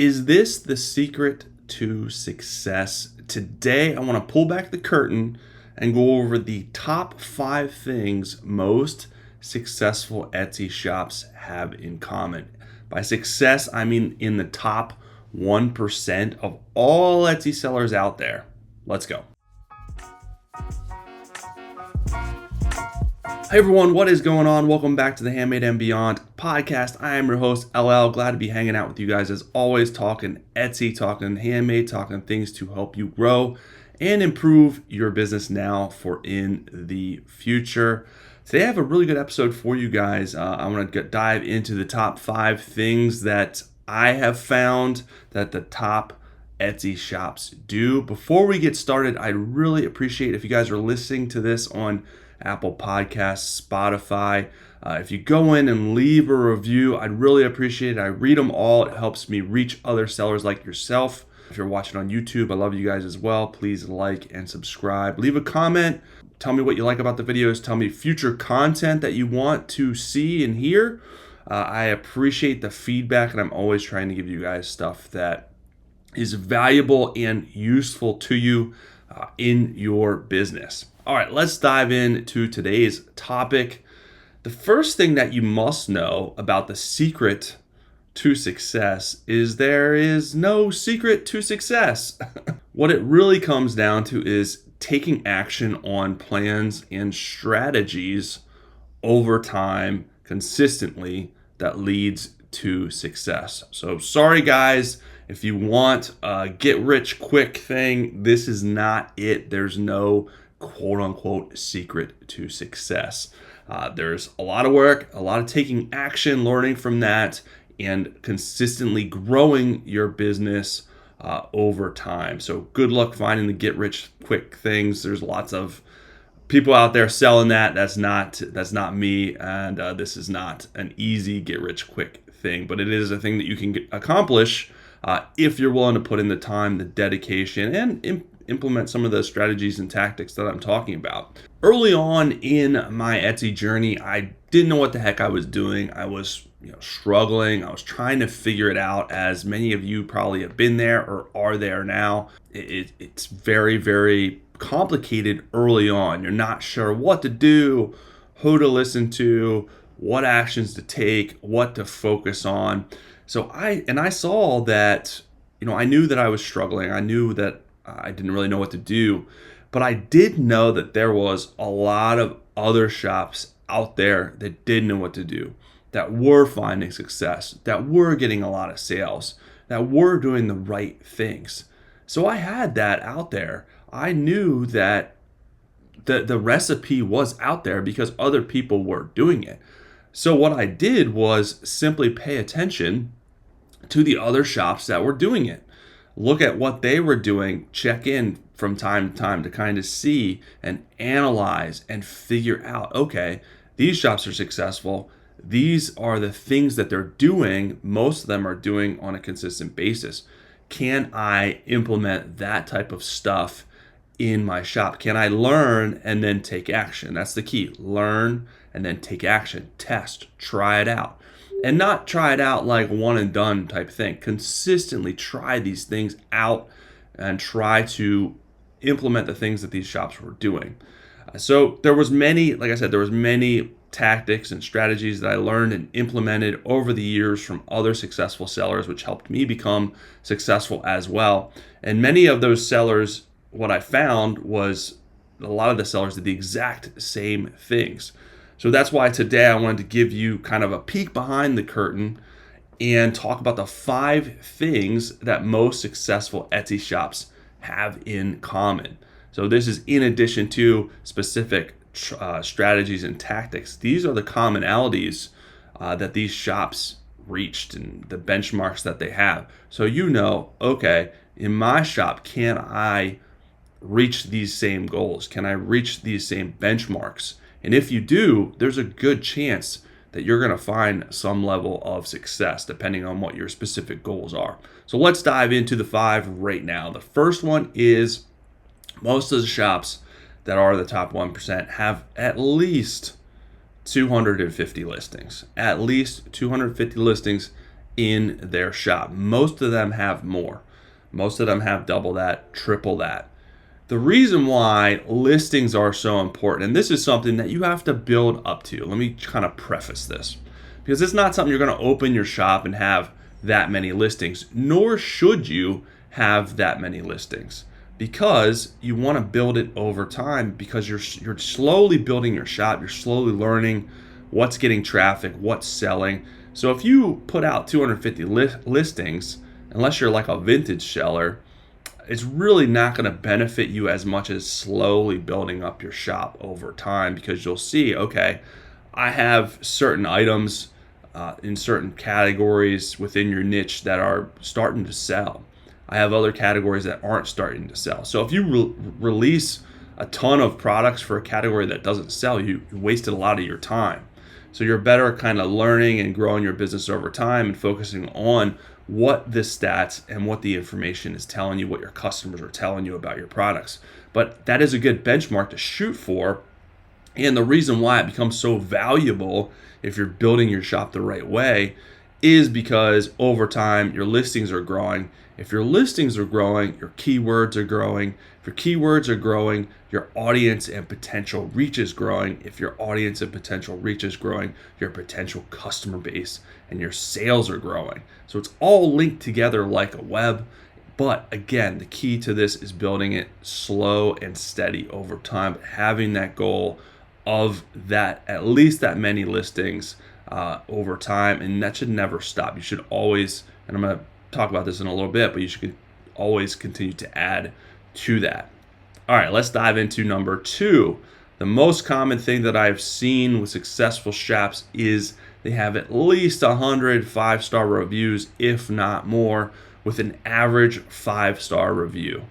Is this the secret to success? Today, I want to pull back the curtain and go over the top 5 things most successful Etsy shops have in common. By success, I mean in the top 1% of all Etsy sellers out there. Let's go. Hey everyone, what is going on? Welcome back to the Handmade and Beyond podcast. I am your host, LL. Glad to be hanging out with you guys as always, talking Etsy, talking handmade, talking things to help you grow and improve your business now for in the future. Today I have a really good episode for you guys. I want to dive into the top 5 things that I have found that the top Etsy shops do. Before we get started, I'd really appreciate if you guys are listening to this on Apple Podcasts, Spotify. If you go in and leave a review, I'd really appreciate it. I read them all. It helps me reach other sellers like yourself. If you're watching on YouTube, I love you guys as well. Please like and subscribe. Leave a comment. Tell me what you like about the videos. Tell me future content that you want to see and hear. I appreciate the feedback, and I'm always trying to give you guys stuff that is valuable and useful to you in your business. All right, let's dive into today's topic. The first thing that you must know about the secret to success is there is no secret to success. What it really comes down to is taking action on plans and strategies over time consistently that leads to success. So sorry guys, if you want a get rich quick thing, this is not it. There's no quote unquote secret to success. There's a lot of work, a lot of taking action, learning from that, and consistently growing your business over time. So good luck finding the get rich quick things. There's lots of people out there selling that. That's not me, and this is not an easy get rich quick thing, but it is a thing that you can accomplish if you're willing to put in the time, the dedication, and implement some of the strategies and tactics that I'm talking about. Early on in my Etsy journey, I didn't know what the heck I was doing. I was struggling. I was trying to figure it out, as many of you probably have been there or are there now. It's very, very complicated early on. You're not sure what to do, who to listen to, what actions to take, what to focus on. So I saw that, I knew that I was struggling. I knew that I didn't really know what to do, but I did know that there was a lot of other shops out there that did know what to do, that were finding success, that were getting a lot of sales, that were doing the right things. So I had that out there. I knew that the recipe was out there because other people were doing it. So what I did was simply pay attention to the other shops that were doing it. Look at what they were doing, check in from time to time to kind of see and analyze and figure out, okay, these shops are successful. These are the things that they're doing. Most of them are doing on a consistent basis. Can I implement that type of stuff in my shop? Can I learn and then take action? That's the key. Learn and then take action. Test, try it out. And not try it out like one and done type thing. Consistently try these things out and try to implement the things that these shops were doing. So there was many tactics and strategies that I learned and implemented over the years from other successful sellers, which helped me become successful as well. And many of those sellers, what I found was a lot of the sellers did the exact same things. So that's why today I wanted to give you kind of a peek behind the curtain and talk about the 5 things that most successful Etsy shops have in common. So this is in addition to specific strategies and tactics. These are the commonalities that these shops reached and the benchmarks that they have. So okay, in my shop, can I reach these same goals? Can I reach these same benchmarks? And if you do, there's a good chance that you're going to find some level of success depending on what your specific goals are. So let's dive into the 5 right now. The first one is most of the shops that are the top 1% have at least 250 listings. At least 250 listings in their shop. Most of them have more. Most of them have double that, triple that. The reason why listings are so important, and this is something that you have to build up to. Let me kind of preface this, because it's not something you're going to open your shop and have that many listings, nor should you have that many listings, because you want to build it over time, because you're slowly building your shop. You're slowly learning what's getting traffic, what's selling. So if you put out 250 listings, unless you're like a vintage seller, it's really not going to benefit you as much as slowly building up your shop over time, because you'll see, okay, I have certain items in certain categories within your niche that are starting to sell. I have other categories that aren't starting to sell. So if you release a ton of products for a category that doesn't sell, you wasted a lot of your time. So you're better kind of learning and growing your business over time and focusing on what the stats and what the information is telling you, what your customers are telling you about your products. But that is a good benchmark to shoot for. And the reason why it becomes so valuable if you're building your shop the right way is because over time your listings are growing. If your listings are growing, your keywords are growing. If your keywords are growing, your audience and potential reach is growing. If your audience and potential reach is growing, your potential customer base and your sales are growing. So it's all linked together like a web. But again, the key to this is building it slow and steady over time, having that goal of that, at least that many listings over time, and that should never stop. You should always, and I'm going to talk about this in a little bit, but you should always continue to add to that. All right, let's dive into number 2. The most common thing that I've seen with successful shops is they have at least 100 5-star reviews, if not more, with an average 5-star review.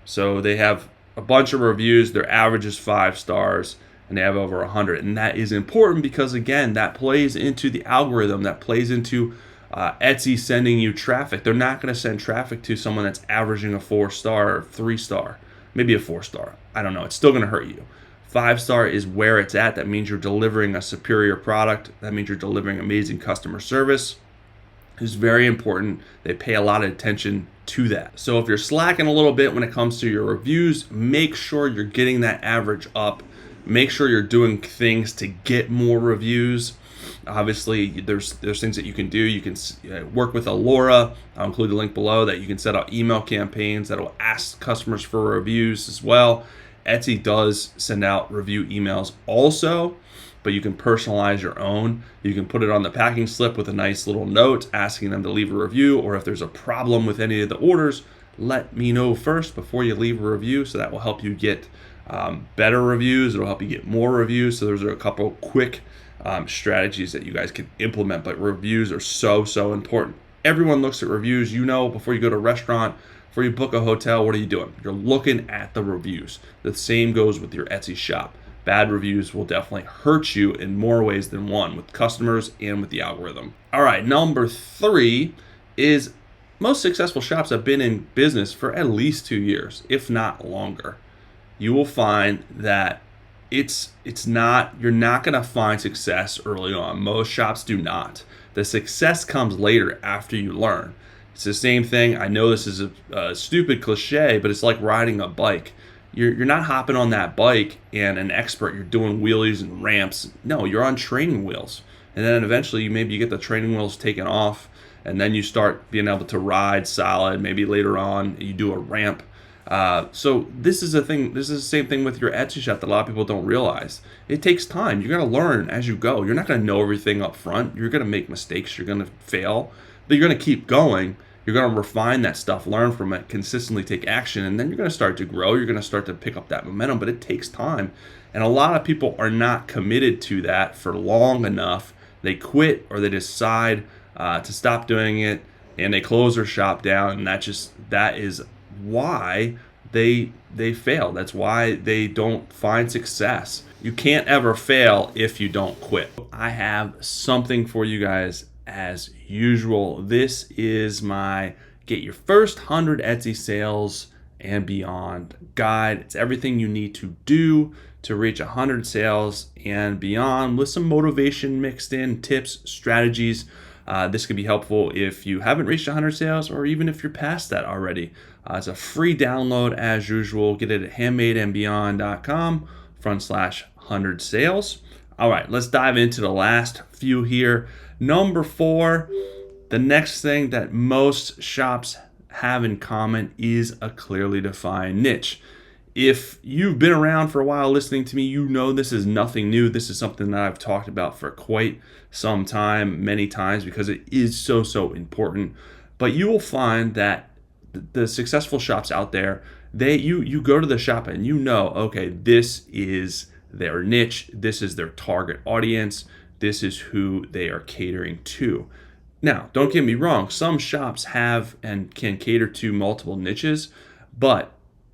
So they have a bunch of reviews, their average is 5 stars, and they have over 100. And that is important because, again, that plays into the algorithm, that plays into Etsy sending you traffic. They're not going to send traffic to someone that's averaging a 4-star or 3-star, maybe a 4-star. I don't know. It's still going to hurt you. 5-star is where it's at. That means you're delivering a superior product. That means you're delivering amazing customer service. It's very important. They pay a lot of attention to that. So if you're slacking a little bit when it comes to your reviews, make sure you're getting that average up. Make sure you're doing things to get more reviews. Obviously, there's things that you can do. You can work with Alora. I'll include the link below that you can set up email campaigns that will ask customers for reviews as well. Etsy does send out review emails also, but you can personalize your own. You can put it on the packing slip with a nice little note asking them to leave a review, or if there's a problem with any of the orders, let me know first before you leave a review, so that will help you get better reviews. It'll help you get more reviews. So those are a couple quick strategies that you guys can implement, but reviews are so important. Everyone looks at reviews. Before you go to a restaurant, before you book a hotel, what are you doing? You're looking at the reviews. The same goes with your Etsy shop. Bad reviews will definitely hurt you in more ways than one, with customers and with the algorithm. All right, number 3 is most successful shops have been in business for at least 2 years, if not longer. You will find that you're not going to find success early on. Most shops do not. The success comes later after you learn. It's the same thing. I know this is a stupid cliche, but it's like riding a bike. You're not hopping on that bike and an expert. You're doing wheelies and ramps. No, you're on training wheels. And then eventually you get the training wheels taken off, and then you start being able to ride solid. Maybe later on you do a ramp. So this is the thing. This is the same thing with your Etsy shop that a lot of people don't realize. It takes time. You're going to learn as you go. You're not going to know everything up front. You're going to make mistakes. You're going to fail, but you're going to keep going. You're going to refine that stuff, learn from it, consistently take action, and then you're going to start to grow. You're going to start to pick up that momentum, but it takes time. And a lot of people are not committed to that for long enough. They quit, or they decide to stop doing it, and they close their shop down, and that is why they fail. That's why they don't find success. You can't ever fail if you don't quit. I have something for you guys as usual. This is my Get Your First 100 Etsy Sales and Beyond guide. It's everything you need to do to reach 100 sales and beyond, with some motivation mixed in, tips, strategies. This can be helpful if you haven't reached 100 sales or even if you're past that already. It's a free download as usual. Get it at handmadeandbeyond.com/100 sales. All right, let's dive into the last few here. Number 4, the next thing that most shops have in common is a clearly defined niche. If you've been around for a while listening to me, you know this is nothing new. This is something that I've talked about for quite some time, many times, because it is so important. But you will find that the successful shops out there, you go to the shop and you know, okay, this is their niche, this is their target audience, this is who they are catering to. Now, don't get me wrong, some shops have and can cater to multiple niches, but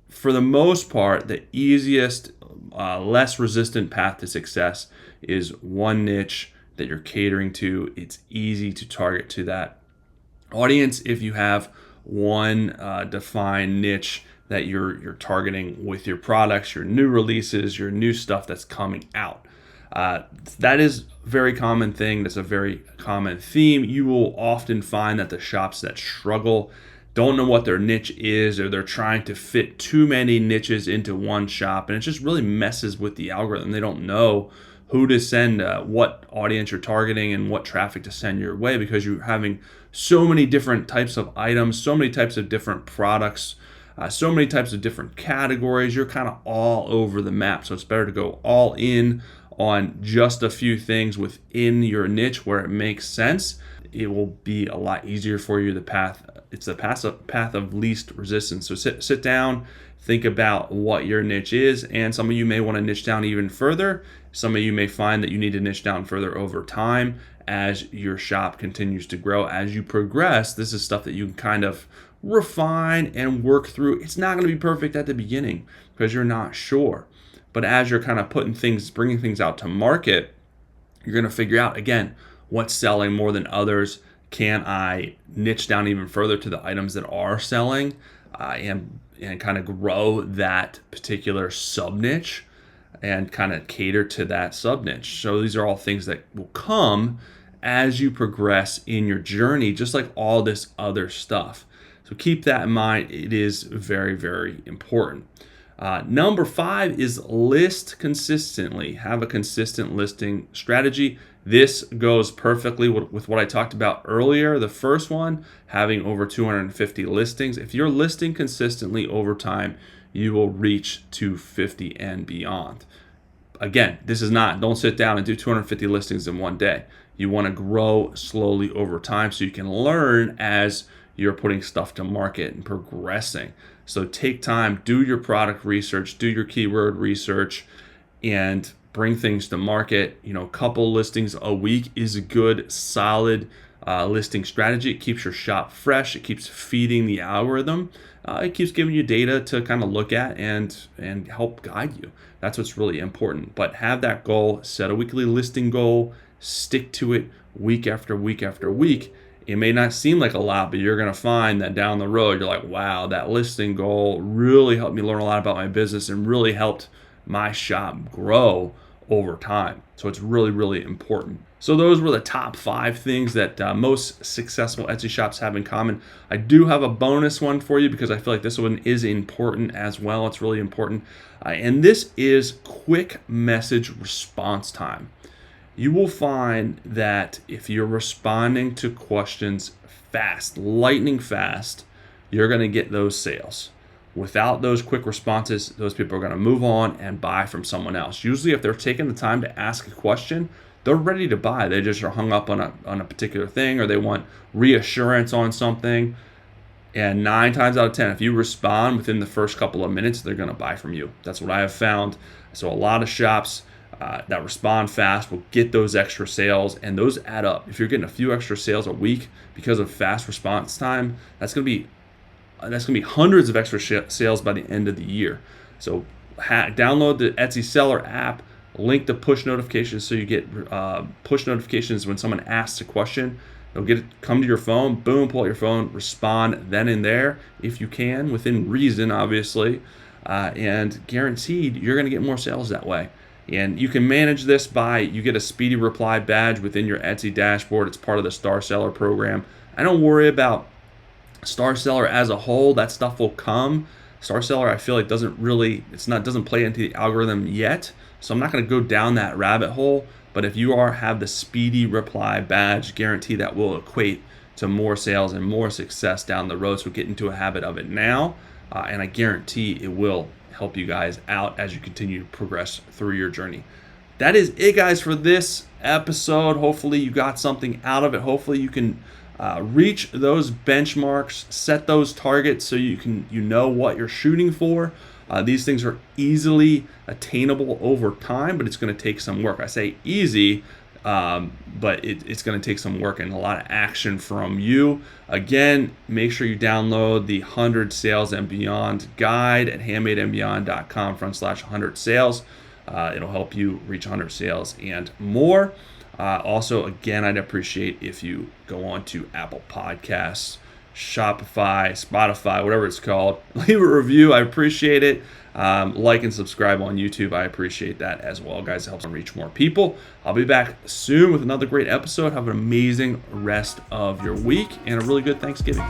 for the most part, the easiest, less resistant path to success is one niche that you're catering to. It's easy to target to that audience if you have one defined niche that you're targeting with your products, your new releases, your new stuff that's coming out. That is a very common thing. That's a very common theme. You will often find that the shops that struggle don't know what their niche is, or they're trying to fit too many niches into one shop, and it just really messes with the algorithm. They don't know who to send, what audience you're targeting, and what traffic to send your way, because you're having so many different types of items, so many types of different products, so many types of different categories. You're kind of all over the map, so it's better to go all in on just a few things within your niche where it makes sense. It will be a lot easier for you. It's the path of least resistance. So sit down, think about what your niche is, and some of you may want to niche down even further. Some of you may find that you need to niche down further over time as your shop continues to grow. As you progress, this is stuff that you can kind of refine and work through. It's not going to be perfect at the beginning because you're not sure. But as you're kind of bringing things out to market, you're going to figure out, again, what's selling more than others. Can I niche down even further to the items that are selling and kind of grow that particular sub niche and kind of cater to that sub niche? So these are all things that will come as you progress in your journey, just like all this other stuff. So keep that in mind. It is very important. Number 5 is list consistently. Have a consistent listing strategy. This goes perfectly with what I talked about earlier. The first one, having over 250 listings. If you're listing consistently over time, you will reach 250 and beyond. Again, don't sit down and do 250 listings in one day. You want to grow slowly over time so you can learn as you're putting stuff to market and progressing. So take time, do your product research, do your keyword research, and bring things to market. Couple listings a week is a good, solid listing strategy. It keeps your shop fresh. It keeps feeding the algorithm. It keeps giving you data to kind of look at and help guide you. That's what's really important. But have that goal, set a weekly listing goal, stick to it week after week after week. It may not seem like a lot, but you're going to find that down the road, you're like, wow, that listing goal really helped me learn a lot about my business and really helped my shop grow over time. So it's really important. So those were the top 5 things that most successful Etsy shops have in common. I do have a bonus one for you because I feel like this one is important as well. It's really important. And this is quick message response time. You will find that if you're responding to questions fast, lightning fast, you're going to get those sales. Without those quick responses, those people are going to move on and buy from someone else. Usually, if they're taking the time to ask a question, they're ready to buy. They just are hung up on a particular thing, or they want reassurance on something. And 9 times out of 10, if you respond within the first couple of minutes, they're going to buy from you. That's what I have found. So a lot of shops that respond fast will get those extra sales, and those add up. If you're getting a few extra sales a week because of fast response time, that's going to be hundreds of extra sales by the end of the year. So download the Etsy Seller app, link the push notifications so you get push notifications when someone asks a question. They'll come to your phone, boom, pull out your phone, respond then and there if you can, within reason, obviously, and guaranteed you're going to get more sales that way. And you can manage this you get a speedy reply badge within your Etsy dashboard. It's part of the Star Seller program. I don't worry about Star Seller as a whole. That stuff will come. Star Seller, I feel like doesn't play into the algorithm yet. So I'm not going to go down that rabbit hole. But if you have the speedy reply badge, guarantee that will equate to more sales and more success down the road. So get into a habit of it now. And I guarantee it will help you guys out as you continue to progress through your journey. That is it, guys, for this episode. Hopefully you got something out of it. Hopefully you can reach those benchmarks, set those targets so you know what you're shooting for. These things are easily attainable over time, but it's going to take some work. I say easy, but it's going to take some work and a lot of action from you. Again, make sure you download the 100 Sales and Beyond guide at handmadeandbeyond.com/100 sales. It'll help you reach 100 sales and more. Also, again, I'd appreciate if you go on to Apple Podcasts, Shopify, Spotify, whatever it's called. Leave a review. I appreciate it. Like and subscribe on YouTube. I appreciate that as well, guys. It helps me reach more people. I'll be back soon with another great episode. Have an amazing rest of your week and a really good Thanksgiving.